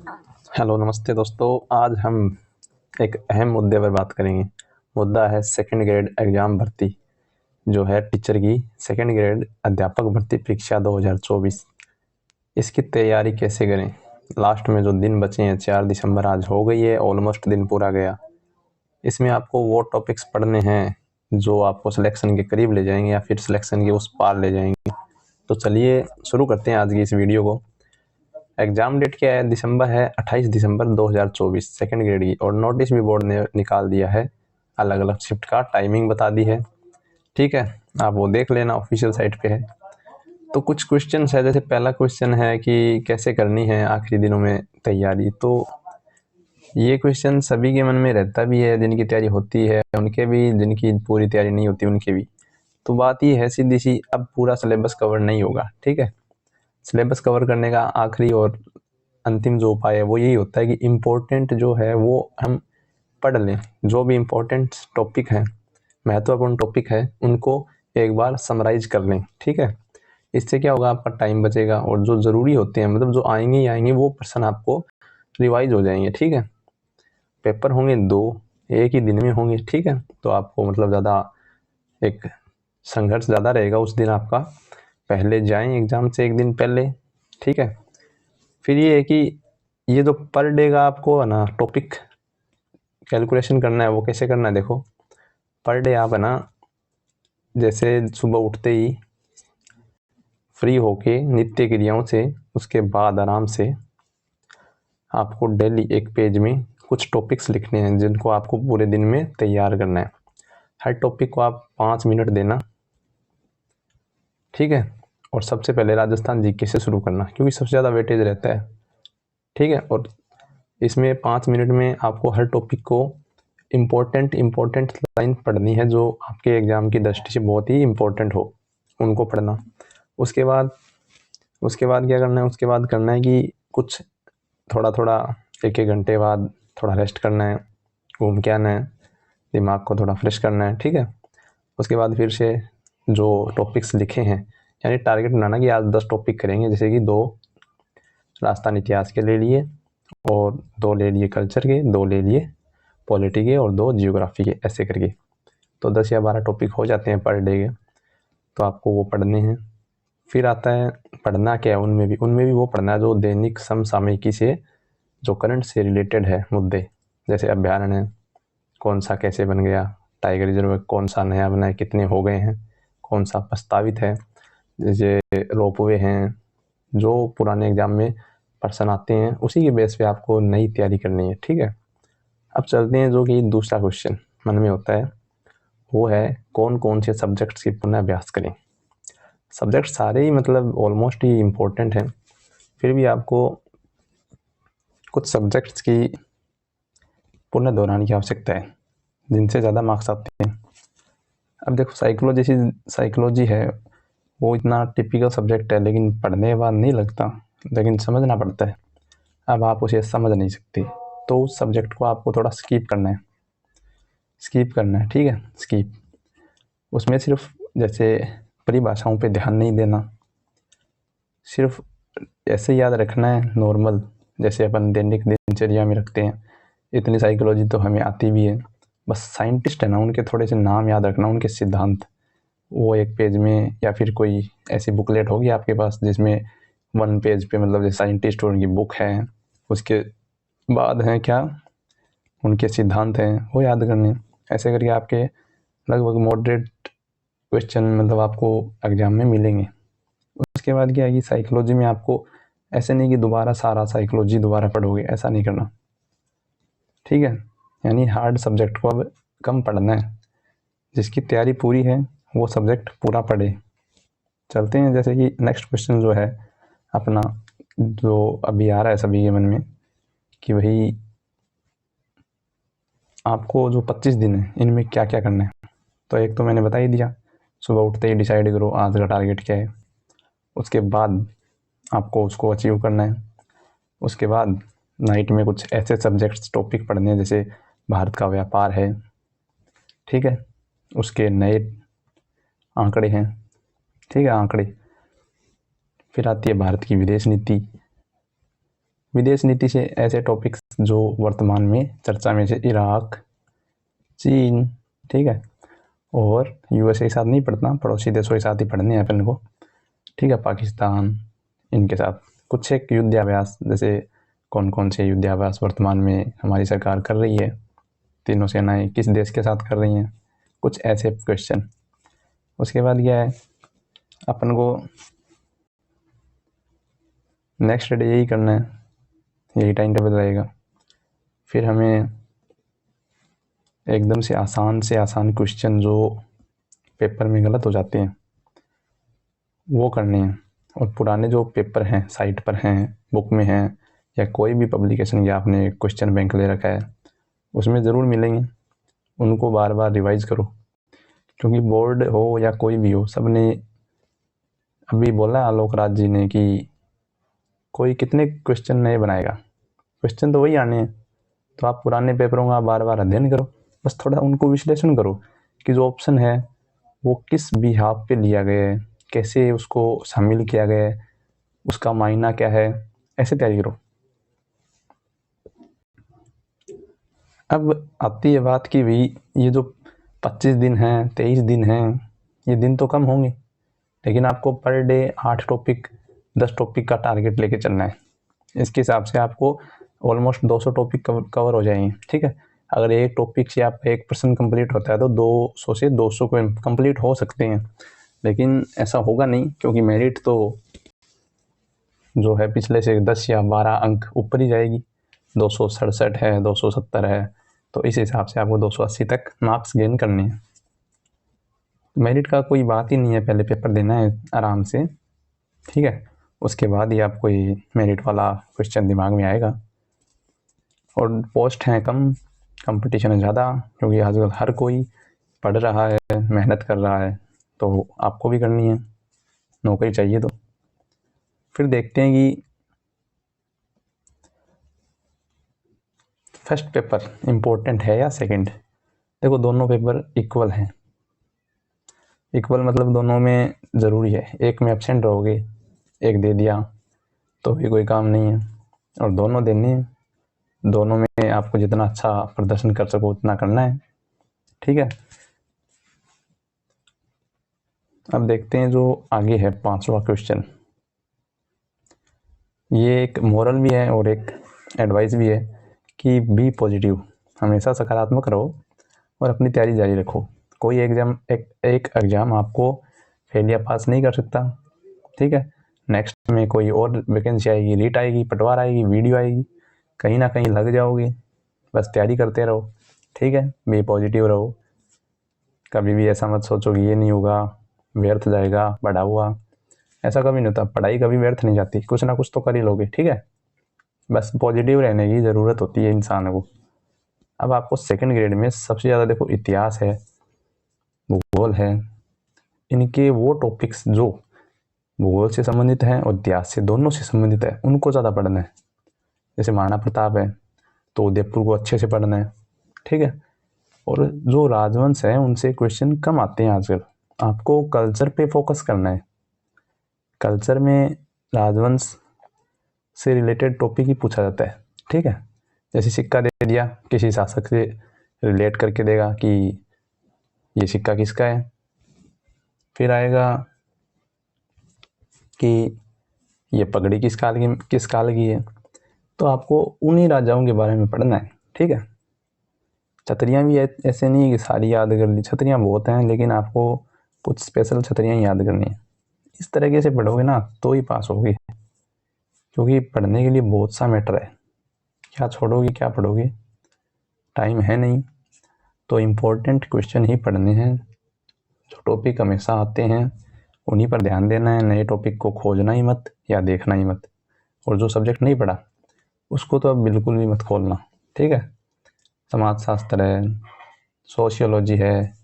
Hello नमस्ते दोस्तों। आज हम एक अहम मुद्दे पर बात करेंगे। मुद्दा है सेकंड ग्रेड एग्ज़ाम भर्ती, जो है टीचर की सेकंड ग्रेड अध्यापक भर्ती परीक्षा 2024। इसकी तैयारी कैसे करें। लास्ट में जो दिन बचे हैं 4 दिसंबर आज हो गई है, ऑलमोस्ट दिन पूरा गया। इसमें आपको वो टॉपिक्स पढ़ने हैं जो आपको सिलेक्शन के करीब ले जाएंगे या फिर सिलेक्शन के उस पार ले जाएंगे। तो चलिए शुरू करते हैं आज की इस वीडियो को। एग्जाम डेट क्या है, दिसंबर है 28 दिसंबर 2024 सेकंड ग्रेड की। और नोटिस भी बोर्ड ने निकाल दिया है, अलग अलग शिफ्ट का टाइमिंग बता दी है। ठीक है, आप वो देख लेना, ऑफिशियल साइट पे है। तो कुछ क्वेश्चन है, जैसे पहला क्वेश्चन है कि कैसे करनी है आखिरी दिनों में तैयारी। तो ये क्वेश्चन सभी के मन में रहता भी है, जिनकी तैयारी होती है उनके भी, जिनकी पूरी तैयारी नहीं होती उनके भी। तो बात ये है सीधी सी, अब पूरा सिलेबस कवर नहीं होगा। ठीक है, सिलेबस कवर करने का आखिरी और अंतिम जो उपाय है वो यही होता है कि इम्पोर्टेंट जो है वो हम पढ़ लें। जो भी इम्पोर्टेंट टॉपिक हैं, महत्वपूर्ण टॉपिक है, उनको एक बार समराइज कर लें। ठीक है, इससे क्या होगा, आपका टाइम बचेगा और जो ज़रूरी होते हैं, मतलब जो आएंगे ही आएंगे, वो पर्सन आपको रिवाइज हो जाएंगे। ठीक है, पेपर होंगे 2, एक ही दिन में होंगे। ठीक है, तो आपको मतलब ज़्यादा एक संघर्ष ज़्यादा रहेगा उस दिन आपका। पहले जाएं एग्ज़ाम से एक दिन पहले। ठीक है, फिर ये है कि ये जो पर डे का आपको है ना टॉपिक कैलकुलेशन करना है, वो कैसे करना है देखो। पर डे आप है ना, जैसे सुबह उठते ही फ्री होके नित्य क्रियाओं से, उसके बाद आराम से आपको डेली एक पेज में कुछ टॉपिक्स लिखने हैं जिनको आपको पूरे दिन में तैयार करना है। हर टॉपिक को आप 5 मिनट देना। ठीक है, और सबसे पहले राजस्थान जीके से शुरू करना, क्योंकि सबसे ज़्यादा वेटेज रहता है। ठीक है, और इसमें 5 मिनट में आपको हर टॉपिक को इम्पोर्टेंट लाइन पढ़नी है जो आपके एग्ज़ाम की दृष्टि से बहुत ही इम्पोर्टेंट हो, उनको पढ़ना। उसके बाद क्या करना है, उसके बाद करना है कि कुछ थोड़ा थोड़ा 1-1 घंटे बाद थोड़ा रेस्ट करना है, घूम के आना है, दिमाग को थोड़ा फ्रेश करना है। ठीक है, उसके बाद फिर से जो टॉपिक्स लिखे हैं, यानी टारगेट बनाना कि आज 10 टॉपिक करेंगे, जैसे कि 2 राजस्थान इतिहास के ले लिए, और 2 ले लिए कल्चर के, 2 ले लिए पॉलिटी के, और 2 जियोग्राफी के, ऐसे करके। तो 10 या 12 टॉपिक हो जाते हैं पर डे के। तो आपको वो पढ़ने हैं। फिर आता है पढ़ना क्या है, उनमें भी वो पढ़ना है जो दैनिक समसामयिकी से, जो करंट से रिलेटेड है मुद्दे। जैसे अभ्यारण्य कौन सा कैसे बन गया, टाइगर रिजर्व कौन सा नया बना है, कितने हो गए हैं, कौन सा प्रस्तावित है, जैसे रोपवे हैं, जो पुराने एग्जाम में पर्सन आते हैं, उसी के बेस पे आपको नई तैयारी करनी है। ठीक है, अब चलते हैं जो कि दूसरा क्वेश्चन मन में होता है, वो है कौन कौन से सब्जेक्ट्स की पुनः अभ्यास करें। सब्जेक्ट सारे ही मतलब ऑलमोस्ट ही इम्पोर्टेंट हैं, फिर भी आपको कुछ सब्जेक्ट्स की पुनः दोहराने की आवश्यकता है जिनसे ज़्यादा मार्क्स आते हैं। अब देखो, साइकोलॉजी है, वो इतना टिपिकल सब्जेक्ट है, लेकिन पढ़ने के बाद नहीं लगता, लेकिन समझना पड़ता है। अब आप उसे समझ नहीं सकते, तो उस सब्जेक्ट को आपको थोड़ा स्किप करना है। ठीक है, स्किप। उसमें सिर्फ जैसे परिभाषाओं पे ध्यान नहीं देना, सिर्फ ऐसे याद रखना है नॉर्मल, जैसे अपन दैनिक दिनचर्या में रखते हैं। इतनी साइकोलॉजी तो हमें आती भी है, बस साइंटिस्ट है ना, उनके थोड़े से नाम याद रखना, उनके सिद्धांत। वो एक पेज में, या फिर कोई ऐसी बुकलेट होगी आपके पास जिसमें 1 पेज पे मतलब जैसे साइंटिस्ट और उनकी बुक है, उसके बाद हैं क्या, उनके सिद्धांत हैं, वो याद करने। ऐसे करके आपके लगभग मॉडरेट क्वेश्चन मतलब आपको एग्जाम में मिलेंगे। उसके बाद क्या है कि साइकोलॉजी में आपको ऐसे नहीं कि दोबारा सारा साइकोलॉजी दोबारा पढ़ोगे, ऐसा नहीं करना। ठीक है, यानी हार्ड सब्जेक्ट को अब कम पढ़ना है, जिसकी तैयारी पूरी है वो सब्जेक्ट पूरा पढ़े। चलते हैं जैसे कि नेक्स्ट क्वेश्चन जो है अपना, जो अभी आ रहा है सभी के मन में, कि भाई आपको जो 25 दिन है इनमें क्या क्या करना है। तो एक तो मैंने बता ही दिया, सुबह उठते ही डिसाइड करो आज का टारगेट क्या है। उसके बाद आपको उसको अचीव करना है। उसके बाद नाइट में कुछ ऐसे सब्जेक्ट्स टॉपिक पढ़ने हैं, जैसे भारत का व्यापार है। ठीक है, उसके नए आंकड़े हैं। ठीक है, आंकड़े। फिर आती है भारत की विदेश नीति, विदेश नीति से ऐसे टॉपिक्स जो वर्तमान में चर्चा में से इराक, चीन, ठीक है, और यूएसए के साथ नहीं पढ़ना, पड़ोसी देशों के साथ ही पढ़ने हैं अपन को, ठीक है, पाकिस्तान, इनके साथ कुछ एक युद्धाभ्यास, जैसे कौन कौन से युद्धाभ्यास वर्तमान में हमारी सरकार कर रही है, तीनों सेनाएं किस देश के साथ कर रही हैं, कुछ ऐसे क्वेश्चन। उसके बाद क्या है, अपन को नेक्स्ट डे यही करना है, यही टाइम टेबल रहेगा। फिर हमें एकदम से आसान क्वेश्चन जो पेपर में गलत हो जाते हैं वो करने हैं, और पुराने जो पेपर हैं साइट पर हैं, बुक में हैं, या कोई भी पब्लिकेशन या आपने क्वेश्चन बैंक ले रखा है उसमें ज़रूर मिलेंगे, उनको बार बार रिवाइज करो। क्योंकि बोर्ड हो या कोई भी हो, सब ने अभी बोला आलोक राज जी ने कि कोई कितने क्वेश्चन नए बनाएगा, क्वेश्चन तो वही आने हैं। तो आप पुराने पेपरों का बार बार अध्ययन करो, बस थोड़ा उनको विश्लेषण करो कि जो ऑप्शन है वो किस बिहाफ पे लिया गया है, कैसे उसको शामिल किया गया है, उसका मायना क्या है, ऐसे तैयारी करो। अब आती है बात कि भाई ये जो 25 दिन हैं, 23 दिन हैं, ये दिन तो कम होंगे, लेकिन आपको पर डे 8 टॉपिक 10 टॉपिक का टारगेट लेके चलना है। इसके हिसाब से आपको ऑलमोस्ट 200 टॉपिक कवर हो जाएंगे, ठीक है। अगर एक टॉपिक से आपका 1% कंप्लीट होता है तो 200 से 200 को कंप्लीट हो सकते हैं, लेकिन ऐसा होगा नहीं, क्योंकि मेरिट तो जो है पिछले से 10 या 12 अंक ऊपर ही जाएगी। 267 है, 270 है, तो इस हिसाब से आपको 280 तक मार्क्स गेन करने हैं। मेरिट का कोई बात ही नहीं है, पहले पेपर देना है आराम से, ठीक है, उसके बाद ही आपको ये मेरिट वाला क्वेश्चन दिमाग में आएगा। और पोस्ट हैं कम, कंपटीशन है ज़्यादा, क्योंकि आजकल हर कोई पढ़ रहा है, मेहनत कर रहा है, तो आपको भी करनी है, नौकरी चाहिए। तो फिर देखते हैं कि फर्स्ट पेपर इम्पोर्टेंट है या सेकंड। देखो दोनों पेपर इक्वल हैं, इक्वल मतलब दोनों में ज़रूरी है। एक में एब्सेंट रहोगे, एक दे दिया तो भी कोई काम नहीं है, और दोनों देने हैं। दोनों में आपको जितना अच्छा प्रदर्शन कर सको उतना करना है, ठीक है। अब देखते हैं जो आगे है 5वां क्वेश्चन। ये एक मोरल भी है और एक एडवाइस भी है कि बी पॉजिटिव, हमेशा सकारात्मक रहो और अपनी तैयारी जारी रखो। कोई एग्ज़ाम एक एग्ज़ाम आपको फेल या पास नहीं कर सकता, ठीक है। नेक्स्ट में कोई और वैकेंसी आएगी, रीट आएगी, पटवार आएगी, वीडियो आएगी, कहीं ना कहीं लग जाओगे। बस तैयारी करते रहो, ठीक है, बी पॉजिटिव रहो। कभी भी ऐसा मत सोचो कि ये नहीं होगा, व्यर्थ जाएगा पढ़ा हुआ, ऐसा कभी नहीं होता। पढ़ाई कभी व्यर्थ नहीं जाती, कुछ ना कुछ तो कर ही लोगे, ठीक है। बस पॉजिटिव रहने की ज़रूरत होती है इंसान को। अब आपको सेकंड ग्रेड में सबसे ज़्यादा देखो इतिहास है, भूगोल है, इनके वो टॉपिक्स जो भूगोल से संबंधित हैं और इतिहास से, दोनों से संबंधित है, उनको ज़्यादा पढ़ना है। जैसे महाराणा प्रताप है तो उदयपुर को अच्छे से पढ़ना है, ठीक है। और जो राजवंश है उनसे क्वेश्चन कम आते हैं आजकल, आपको कल्चर पे फोकस करना है। कल्चर में राजवंश से रिलेटेड टॉपिक ही पूछा जाता है, ठीक है। जैसे सिक्का दे दिया, किसी शासक से रिलेट करके देगा कि ये सिक्का किसका है। फिर आएगा कि ये पगड़ी किस काल की है। तो आपको उन्हीं राजाओं के बारे में पढ़ना है, ठीक है। छतरियाँ भी ऐसे नहीं है कि सारी याद कर ली, छतरियाँ बहुत हैं, लेकिन आपको कुछ स्पेशल छतरियाँ याद करनी है। इस तरीके से पढ़ोगे ना तो ही पास होगे, क्योंकि पढ़ने के लिए बहुत सा मैटर है। क्या छोड़ोगे, क्या पढ़ोगे, टाइम है नहीं। तो इम्पोर्टेंट क्वेश्चन ही पढ़ने हैं, जो टॉपिक हमेशा आते हैं उन्हीं पर ध्यान देना है। नए टॉपिक को खोजना ही मत या देखना ही मत। और जो सब्जेक्ट नहीं पढ़ा उसको तो अब बिल्कुल भी मत खोलना, ठीक है। समाज शास्त्र है, सोशियोलॉजी है,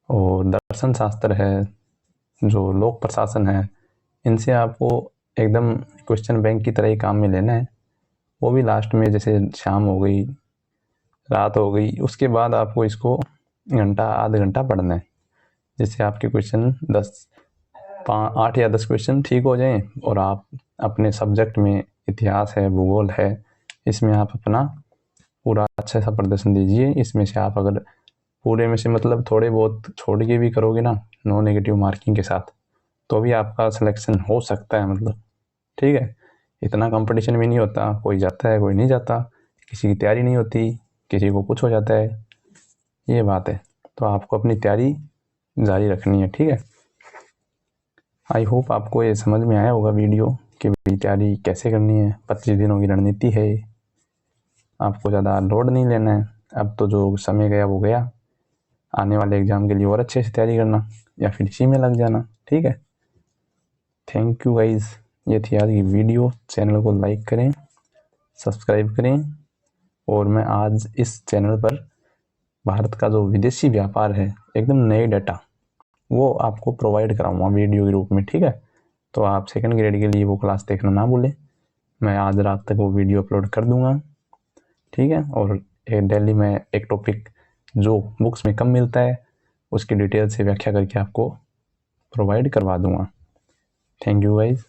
और दर्शन शास्त्र है, जो लोक प्रशासन है, इनसे आपको एकदम क्वेश्चन बैंक की तरह ही काम में लेना है। वो भी लास्ट में, जैसे शाम हो गई, रात हो गई, उसके बाद आपको इसको घंटा आधा घंटा पढ़ना है, जिससे आपके क्वेश्चन 8 या 10 क्वेश्चन ठीक हो जाएं और आप अपने सब्जेक्ट में इतिहास है, भूगोल है, इसमें आप अपना पूरा अच्छा सा प्रदर्शन दीजिए। इसमें से आप अगर पूरे में से मतलब थोड़े बहुत छोड़ के भी करोगे ना, नो नेगेटिव मार्किंग के साथ, तो भी आपका सिलेक्शन हो सकता है मतलब। ठीक है, इतना कंपटीशन भी नहीं होता, कोई जाता है कोई नहीं जाता, किसी की तैयारी नहीं होती, किसी को कुछ हो जाता है, ये बात है। तो आपको अपनी तैयारी जारी रखनी है। ठीक है, आई होप आपको ये समझ में आया होगा वीडियो कि भाई तैयारी कैसे करनी है। 25 दिनों की रणनीति है, आपको ज़्यादा लोड नहीं लेना है। अब तो जो समय गया वो गया, आने वाले एग्ज़ाम के लिए और अच्छे से तैयारी करना या फिर इसी में लग जाना। ठीक है, थैंक यू गाइज़, ये थी आज की वीडियो। चैनल को लाइक करें, सब्सक्राइब करें, और मैं आज इस चैनल पर भारत का जो विदेशी व्यापार है, एकदम नए डाटा वो आपको प्रोवाइड कराऊंगा वीडियो के रूप में। ठीक है, तो आप सेकंड ग्रेड के लिए वो क्लास देखना ना भूलें, मैं आज रात तक वो वीडियो अपलोड कर दूंगा। ठीक है, और डेली में एक टॉपिक जो बुक्स में कम मिलता है उसकी डिटेल से व्याख्या करके आपको प्रोवाइड करवा दूंगा। Thank you guys.